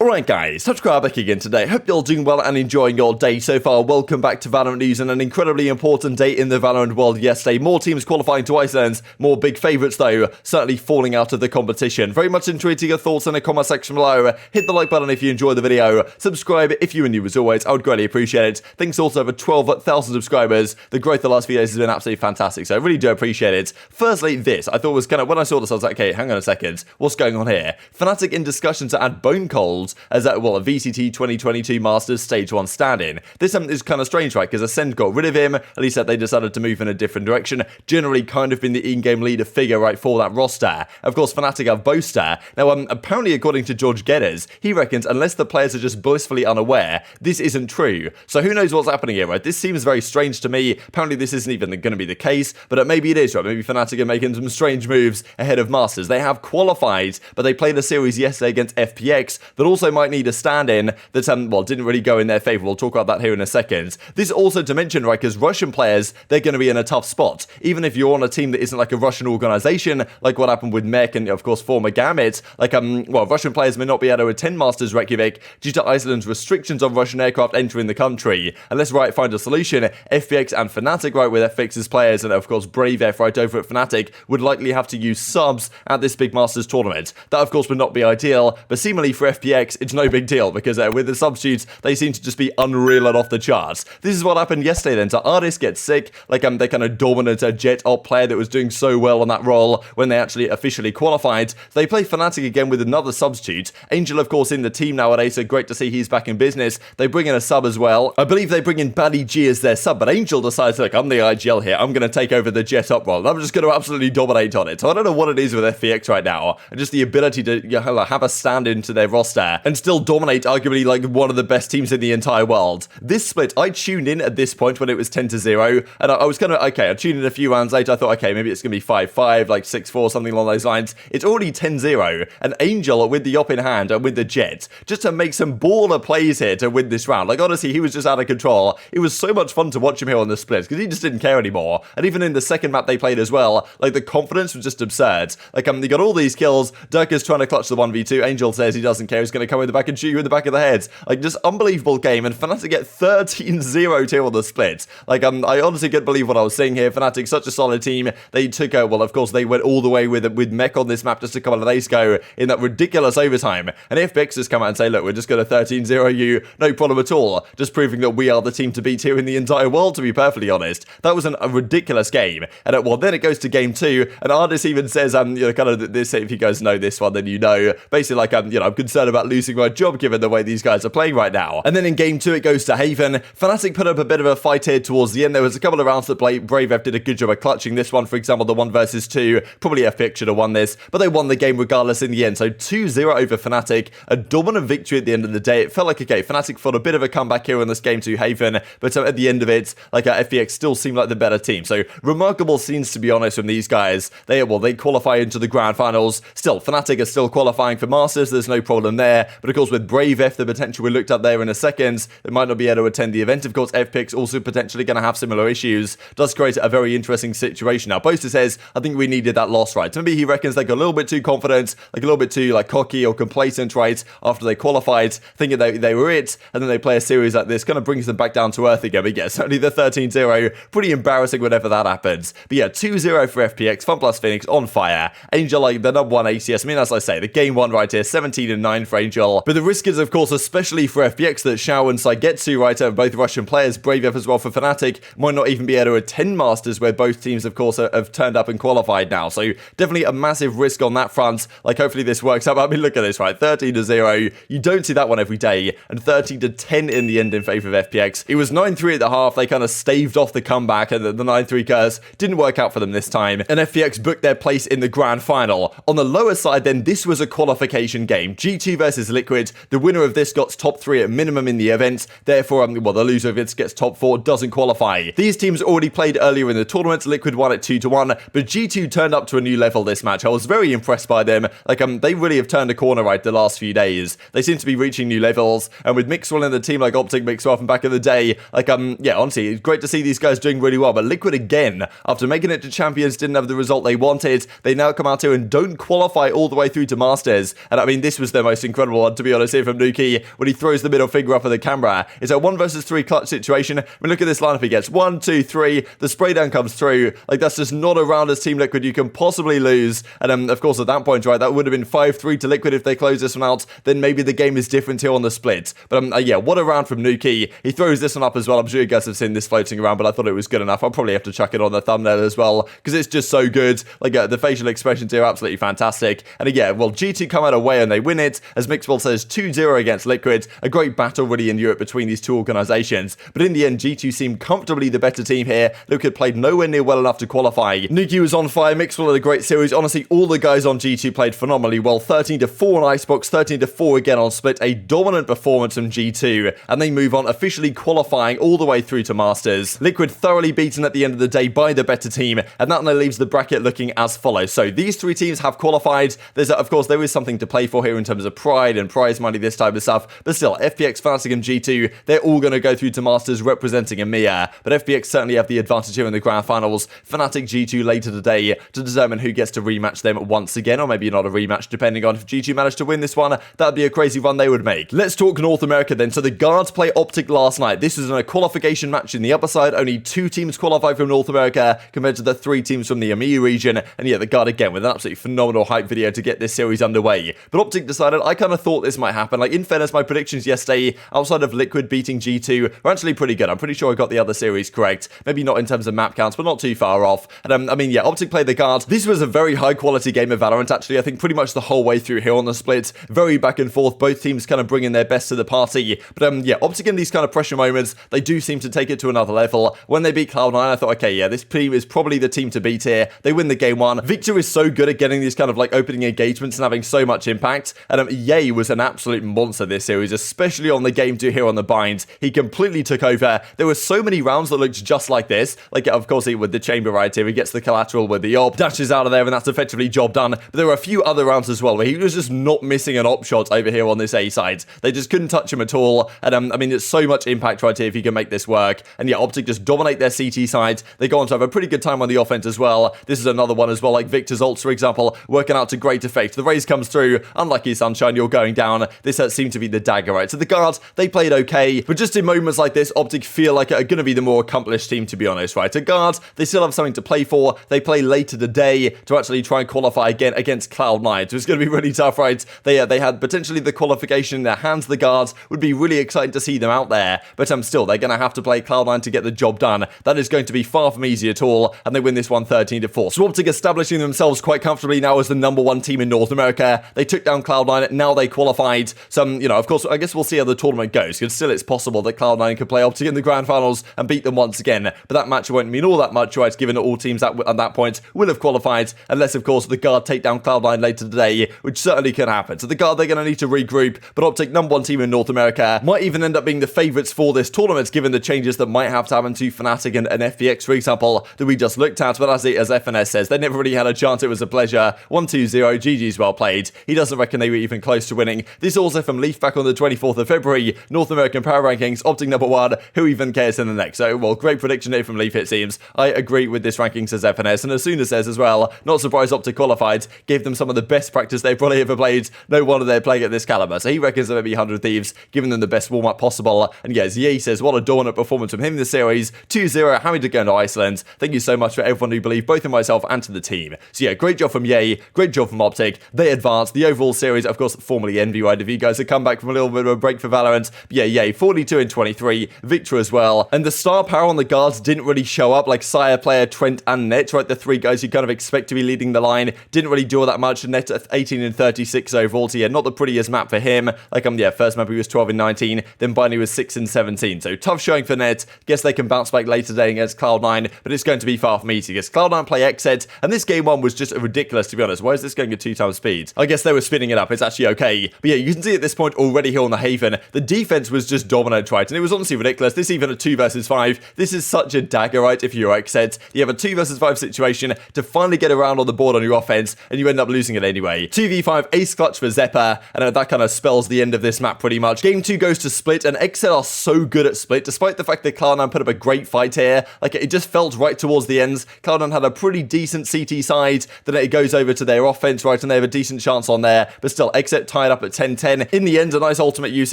Alright guys, TacticalRab back again today. Hope you're all doing well and enjoying your day so far. Welcome back to Valorant news and an incredibly important day in the Valorant world yesterday. More teams qualifying to Iceland, more big favourites though, certainly falling out of the competition. Very much enjoyed your thoughts in the comment section below. Hit the like button if you enjoyed the video. Subscribe if you are new as always, I would greatly appreciate it. Thanks also over 12,000 subscribers. The growth the last few days has been absolutely fantastic, so I really do appreciate it. Firstly, this, I thought was kind of, when I saw this I was like, okay, hang on a second, what's going on here? Fnatic in discussion to add Bone Cold as a VCT 2022 Masters Stage 1 stand-in. This is kind of strange, right? Because Ascend got rid of him, at least that they decided to move in a different direction. Generally kind of been the in-game leader figure, right, for that roster. Of course, Fnatic have Boaster. Now, apparently, according to George Geddes, he reckons unless the players are just blissfully unaware, this isn't true. So who knows what's happening here, right? This seems very strange to me. Apparently, this isn't even going to be the case, but maybe it is, right? Maybe Fnatic are making some strange moves ahead of Masters. They have qualified, but they played a series yesterday against FPX that also might need a stand-in that, didn't really go in their favour. We'll talk about that here in a second. This is also to mention, right, because Russian players, they're going to be in a tough spot. Even if you're on a team that isn't like a Russian organisation, like what happened with Mech and, of course, former Gambit, like, Russian players may not be able to attend Masters Reykjavik due to Iceland's restrictions on Russian aircraft entering the country. Unless, right, find a solution, FPX and Fnatic, right, with FPX's players and, of course, Dephh, right, over at Fnatic, would likely have to use subs at this big Masters tournament. That, of course, would not be ideal, but seemingly for FPX, it's no big deal, because with the substitutes, they seem to just be unreal and off the charts. This is what happened yesterday then. So Artist gets sick, like they kind of dominant Jet op player that was doing so well on that role when they actually officially qualified. They play Fnatic again with another substitute. Angel, of course, in the team nowadays, so great to see he's back in business. They bring in a sub as well. I believe they bring in babybay as their sub, but Angel decides, look, I'm the IGL here. I'm going to take over the Jet op role. I'm just going to absolutely dominate on it. So I don't know what it is with FPX right now. And just the ability to have a stand-in to their roster and still dominate arguably like one of the best teams in the entire world. This split, I tuned in at this point when it was 10-0, and I was kind of, okay, I tuned in a few rounds later, I thought, okay, maybe it's going to be 5-5, like 6-4, something along those lines. It's already 10-0, and Angel with the op in hand and with the Jet, just to make some baller plays here to win this round. Like, honestly, he was just out of control. It was so much fun to watch him here on the split, because he just didn't care anymore. And even in the second map they played as well, like, the confidence was just absurd. Like, they got all these kills, Turko's trying to clutch the 1v2, Angel says he doesn't care, he's going to come in the back and shoot you in the back of the head. Like, just unbelievable game, and Fnatic get 13-0 here on the split. Like, I honestly couldn't believe what I was seeing here. Fnatic, such a solid team. They took, of course, they went all the way with Mech on this map just a couple of days ago in that ridiculous overtime. And FPX has come out and say, look, we're just going to 13-0 you, no problem at all. Just proving that we are the team to beat here in the entire world, to be perfectly honest. That was a ridiculous game. And then it goes to game 2, and Artist even says, kind of this, if you guys know this one, then you know, basically like, I'm concerned about losing my job given the way these guys are playing right now. And then in game 2, it goes to Haven. Fnatic put up a bit of a fight here towards the end. There was a couple of rounds that Dephh did a good job of clutching this one. For example, the 1 versus 2. Probably FPX should have won this, but they won the game regardless in the end. So 2-0 over Fnatic. A dominant victory at the end of the day. It felt like, okay, Fnatic fought a bit of a comeback here in this game to Haven, but at the end of it, like FPX still seemed like the better team. So remarkable scenes, to be honest, from these guys. They qualify into the grand finals. Still, Fnatic are still qualifying for Masters. There's no problem there. But of course, with Dephh, the potential we looked up there in a second, they might not be able to attend the event. Of course, FPX also potentially going to have similar issues. Does create a very interesting situation. Now, Boaster says, I think we needed that loss, right? Maybe he reckons they got a little bit too confident, like a little bit too cocky or complacent, right, after they qualified, thinking they were it, and then they play a series like this, kind of brings them back down to earth again. But yeah, certainly the 13-0, pretty embarrassing whenever that happens. But yeah, 2-0 for FPX, Fun Plus Phoenix on fire. Angel, like the number 1 ACS. I mean, as I say, the game 1 right here, 17-9 for Angel. But the risk is, of course, especially for FPX, that Shao and Saigetsu, right, are both Russian players, Dephh as well for Fnatic, might not even be able to attend Masters, where both teams, of course, have turned up and qualified now. So definitely a massive risk on that front. Like, hopefully this works out. I mean, look at this, right? 13-0. You don't see that one every day. And 13-10 in the end in favor of FPX. It was 9-3 at the half. They kind of staved off the comeback, and the 9-3 curse didn't work out for them this time. And FPX booked their place in the grand final. On the lower side, then, this was a qualification game. G2 versus Liquid. The winner of this got top 3 at minimum in the event. Therefore, the loser of it gets top 4, doesn't qualify. These teams already played earlier in the tournament. Liquid won at 2-1, but G2 turned up to a new level this match. I was very impressed by them. Like, they really have turned a corner, right, the last few days. They seem to be reaching new levels, and with mixwell in the team, like OpTic mixwell from back in the day, like, yeah, honestly, it's great to see these guys doing really well. But Liquid, again, after making it to champions, didn't have the result they wanted. They now come out here and don't qualify all the way through to Masters. And I mean, this was the most incredible incredible one, to be honest, here from Nuki when he throws the middle finger up at the camera. It's a 1 versus 3 clutch situation. I mean, look at this lineup he gets. 1, 2, 3. The spray down comes through. Like, that's just not a round as Team Liquid you can possibly lose. And of course, at that point, right, that would have been 5-3 to Liquid if they close this one out. Then maybe the game is different here on the split. But yeah, what a round from Nuki. He throws this one up as well. I'm sure you guys have seen this floating around, but I thought it was good enough. I'll probably have to chuck it on the thumbnail as well because it's just so good. Like, the facial expressions here are absolutely fantastic. And yeah, well, G2 come out away and they win it. As Mixwell says, 2-0 against Liquid. A great battle really in Europe between these two organizations. But in the end, G2 seemed comfortably the better team here. Liquid played nowhere near well enough to qualify. Nuki was on fire. Mixwell had a great series. Honestly, all the guys on G2 played phenomenally well. 13-4 on Icebox, 13-4 again on Split. A dominant performance from G2. And they move on, officially qualifying all the way through to Masters. Liquid thoroughly beaten at the end of the day by the better team. And that leaves the bracket looking as follows. So these three teams have qualified. There's, of course, there is something to play for here in terms of pride and prize money, this type of stuff. But still, FPX, Fnatic, and G2, they're all going to go through to Masters representing EMEA. But FPX certainly have the advantage here in the grand finals. Fnatic, G2 later today to determine who gets to rematch them once again, or maybe not a rematch, depending on if G2 managed to win this one. That'd be a crazy run they would make. Let's talk North America then. So the Guards play OpTic last night. This was a qualification match in the upper side. Only 2 teams qualified from North America compared to the 3 teams from the EMEA region. And yeah, the Guard again with an absolutely phenomenal hype video to get this series underway. But OpTic decided, I kind of thought this might happen. Like, in fairness, my predictions yesterday, outside of Liquid beating G2, were actually pretty good. I'm pretty sure I got the other series correct. Maybe not in terms of map counts, but not too far off. And I mean, yeah, OpTic played the Guard. This was a very high quality game of Valorant, actually. I think pretty much the whole way through here on the split. Very back and forth. Both teams kind of bringing their best to the party. But yeah, OpTic in these kind of pressure moments, they do seem to take it to another level. When they beat Cloud9, I thought, okay, yeah, this team is probably the team to beat here. They win the game 1. Victor is so good at getting these kind of like opening engagements and having so much impact. And Ye was an absolute monster this series, especially on the game 2 here on the binds. He completely took over. There were so many rounds that looked just like this. Like, of course, with the chamber right here, he gets the collateral with the op, dashes out of there, and that's effectively job done. But there were a few other rounds as well where he was just not missing an op shot over here on this A side. They just couldn't touch him at all. And I mean, it's so much impact right here if he can make this work. And yeah, OpTic just dominate their CT side. They go on to have a pretty good time on the offense as well. This is another one as well, like Victor's ults, for example, working out to great effect. The raise comes through. Unlucky Sunshine, you're going down. This seemed to be the dagger, right? So the Guards, they played okay. But just in moments like this, OpTic feel like are going to be the more accomplished team, to be honest, right? The Guards, they still have something to play for. They play later today to actually try and qualify again against Cloud9. So it's going to be really tough, right? They had potentially the qualification in their hands. The Guards would be really excited to see them out there. But still, they're going to have to play Cloud9 to get the job done. That is going to be far from easy at all. And they win this one 13-4. So OpTic establishing themselves quite comfortably now as the number 1 team in North America. They took down Cloud9. Now they qualified. Some, of course, I guess we'll see how the tournament goes. Because still it's possible that Cloud9 could play OpTic in the grand finals and beat them once again. But that match won't mean all that much, right? Given that all teams at that point will have qualified. Unless, of course, the Guard take down Cloud9 later today, which certainly can happen. So the Guard, they're going to need to regroup. But OpTic, number 1 team in North America, might even end up being the favourites for this tournament, given the changes that might have to happen to Fnatic and FPX, for example, that we just looked at. But as FNS says, they never really had a chance. It was a pleasure. 1-2-0, GG's well played. He doesn't reckon they were even close to winning. This also from Leaf back on the 24th of February. North American Power Rankings, OpTic number 1. Who even cares in the next? So, well, great prediction here from Leaf, it seems. I agree with this ranking, says FNS. And Asuna says as well, not surprised OpTic qualified. Gave them some of the best practice they've probably ever played. No wonder they're playing at this caliber. So he reckons there may be 100 Thieves, giving them the best warm-up possible. And yes, Ye says, what a dominant performance from him in the series. 2-0, having to go to Iceland. Thank you so much for everyone who believed both in myself and to the team. So yeah, great job from Ye. Great job from OpTic. They advanced. The overall series, of course, formerly Envy, right? If you guys have come back from a little bit of a break for Valorant. But yeah, Ye, 42-23. Victor as well. And the star power on the Guards didn't really show up, like Sire player, Trent, and Net, right? The 3 guys you kind of expect to be leading the line. Didn't really do all that much. Net at 18-36 overall. So yeah, not the prettiest map for him. Like, yeah, first map he was 12-19. Then Binary was 6-17. So tough showing for Net. Guess they can bounce back later today against Cloud9. But it's going to be far from easy because Cloud9 play XSET. And this game 1 was just ridiculous, to be honest. Why is this going at 2 times speed? I guess they were spinning it up. It's actually okay. But yeah, you can see at this point already here on the Haven, the defense was just dominant, right? And it was honestly ridiculous. This even a 2 versus 5. This is such a dagger, right? If you're XSET, you have a 2 versus 5 situation to finally get around on the board on your offense, and you end up losing it anyway. 2v5 ace clutch for zyppan, and that kind of spells the end of this map pretty much. Game 2 goes to Split, and XSET are so good at Split, despite the fact that Cloud9 put up a great fight here. Like, it just felt right towards the ends. Cloud9 had a pretty decent CT side, then it goes over to their offense, right, and they have a decent chance on there, but still, XSET tied up at 10-10. In the end, a nice ultimate use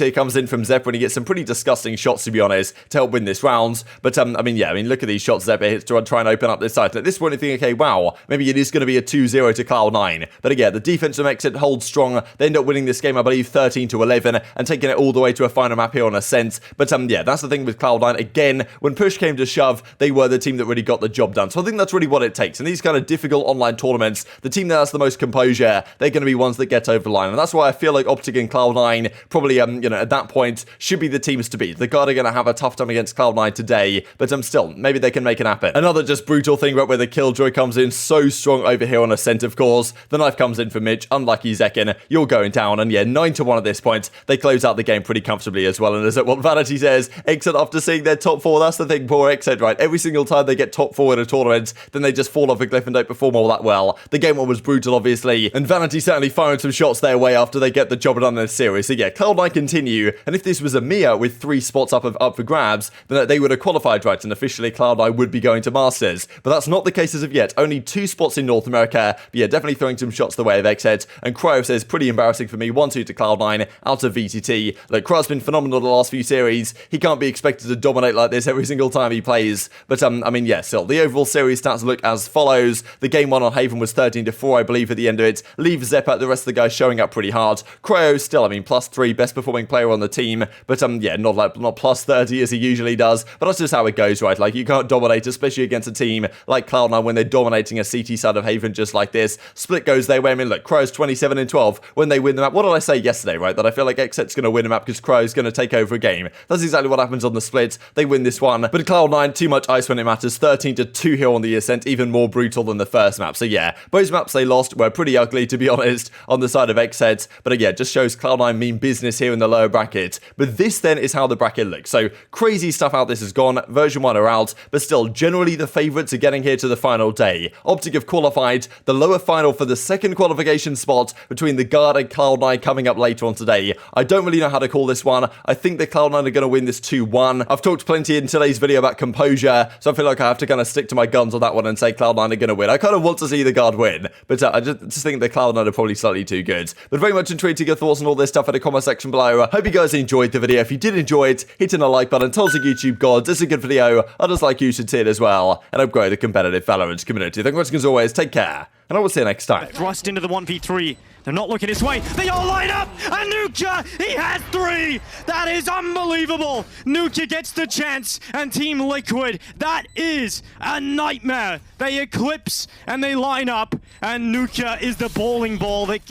here comes in from Dephh when he gets some pretty disgusting shots, to be honest, to help win this round. But, I mean, look at these shots Dephh hits to try and open up this side. At this point, you think, okay, wow, maybe it is going to be a 2-0 to Cloud9. But again, the defense from Exit holds strong. They end up winning this game, I believe, 13-11, and taking it all the way to a final map here on Ascent. But, that's the thing with Cloud9. Again, when push came to shove, they were the team that really got the job done. So I think that's really what it takes. In these kind of difficult online tournaments, the team that has the most composure, they're going to be ones that get over the line. And that's why I feel like OpTic and Cloud9 probably, at that point, should be the teams to beat. The Guard are going to have a tough time against Cloud9 today, but still, maybe they can make it happen. Another just brutal thing, right, where the Killjoy comes in so strong over here on Ascent, of course. The knife comes in for Mitch. Unlucky Zekken, you're going down. And 9-1 at this point. They close out the game pretty comfortably as well. And as what Vanity says, Exit after seeing their top 4, that's the thing, poor Exit, right? Every single time they get top 4 in a tournament, then they just fall off a cliff and don't perform all that well. The game one was brutal, obviously, and Vanity certainly firing some shots their way after they get the job done in this series. So Cloud9 continue, and if this was a Mia with 3 spots up for grabs, then they would have qualified, right, and officially Cloud9 would be going to Masters. But that's not the case as of yet. Only 2 spots in North America, but definitely throwing some shots the way of Exit, and Cryo says, pretty embarrassing for me, 1-2 to Cloud9 out of VTT. Like, Cryo's been phenomenal the last few series. He can't be expected to dominate like this every single time he plays, but still, the overall series stats look as follows. The game 1 on Haven was 13-4, I believe, at the end of it. Leave Dephh out, the rest of the guys showing up pretty hard. Cryo still, +3, best performing player on the team, but not plus 30 as he usually does, but that's just how it goes, right? Like, you can't dominate, especially against a team like Cloud9 when they're dominating a CT side of Haven just like this. Split goes their way. Look, Cryo's 27-12 when they win the map. What did I say yesterday, right? That I feel like Exet's going to win a map because Cryo's going to take over a game. That's exactly what happens on the split. They win this one, but Cloud9, too much ice when it matters. 13-2 here on the Ascent, even more brutal than the first map. So both maps they lost were pretty ugly, to be honest, on the side of Exet, but again, just shows Cloud9 mean business here in the lower bracket. But this then is how the bracket looks. So crazy stuff out this has gone. Version 1 are out, but still, generally the favourites are getting here to the final day. OpTic have qualified. The lower final for the second qualification spot between the Guard and Cloud9 coming up later on today. I don't really know how to call this one. I think the Cloud9 are going to win this 2-1. I've talked plenty in today's video about composure, so I feel like I have to kind of stick to my guns on that one and say Cloud9 are going to win. I kind of want to see the Guard win, but I just think the Cloud9 are probably slightly too good. But very much intrigued to your thoughts on all this stuff in the comment section below. Hope you guys enjoyed the video. If you did enjoy it, hitting a like button tells the YouTube gods it's a good video. Others like you should see it as well, and upgrade the competitive Valorant community. Thank you for watching as always. Take care, and I will see you next time. Thrust into the 1v3. They're not looking his way. They all line up, and Nuka, he has 3. That is unbelievable. Nuka gets the chance, and Team Liquid, that is a nightmare. They eclipse, and they line up, and Nuka is the bowling ball that